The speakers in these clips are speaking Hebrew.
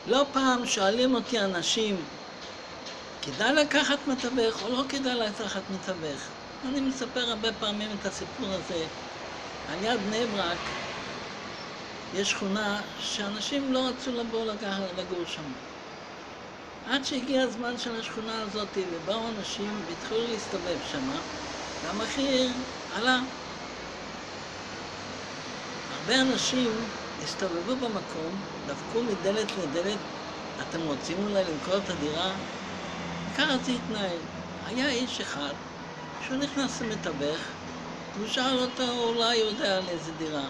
לא פעם שואלים אותי אנשים, כדאי לקחת מתווך או לא כדאי לקחת מתווך? אני מספר הרבה פעמים את הסיפור הזה. על יד בני ברק יש שכונה שאנשים לא רצו לבוא לגור שם. עד שהגיע הזמן של השכונה הזאת ובאו אנשים והתחילו להסתובב שם, והמחיר עלה. הרבה אנשים הסתובבו במקום, דפקו מדלת לדלת, אתם רוצים אולי למכור את הדירה? ככה זה התנהל. היה איש אחד שהוא נכנס למתווך, והוא שאל אותו אולי הוא יודע על איזה דירה.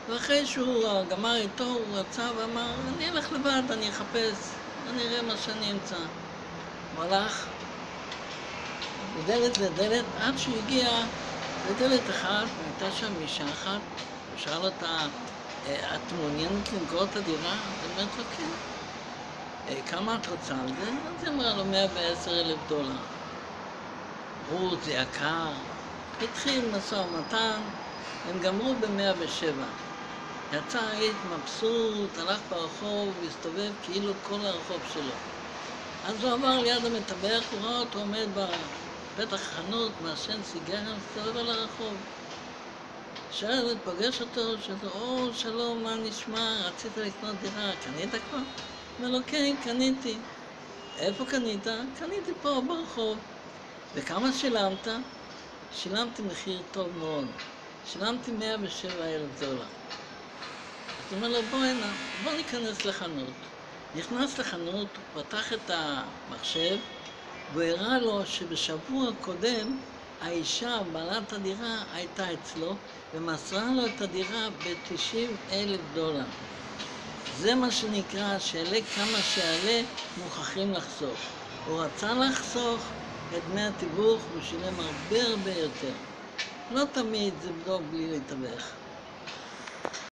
ואחרי שהוא גמר איתו, הוא רצה ואמר, אני אלך לבד, אני אחפש, אני אראה מה שאני אמצא. הוא הלך מדלת לדלת עד שהוא הגיע לדלת אחת, והייתה שם אישה אחת, הוא שאל אותה, את מעוניינת למכור את הדירה? היא אומרת לו, כן. כמה את רוצה על זה? אז היא אמרה לו, $110,000. זה יקר. התחיל משא ומתן, הם גמרו ב-107. יצא היית מבסוט, הלך ברחוב, הסתובב כאילו כל הרחוב שלו. אז הוא עבר ליד המתווך, הוא ראה אותו עומד בפתח החנות, מעשן סיגריה, הסתובב על הרחוב. שאל, פגש אותו, שאלו, שלום, מה נשמע? רצית לקנות דירה, קנית כבר? אומר לו, כן, קניתי. איפה קנית? קניתי פה ברחוב. וכמה שילמת? שילמתי מחיר טוב מאוד. שילמתי $107,000. אז הוא אומר לו, בוא ניכנס לחנות. נכנס לחנות, הוא פתח את המחשב, והוא הראה לו שבשבוע קודם, האישה, בעלת הדירה, הייתה אצלו, ומסרה לו את הדירה $90,000. זה מה שנקרא, שעלה כמה שעלה, מוכרחים לחסוך. הוא רצה לחסוך את דמי התיווך, הוא שילם הרבה יותר. לא תמיד זה טוב בלי לתווך.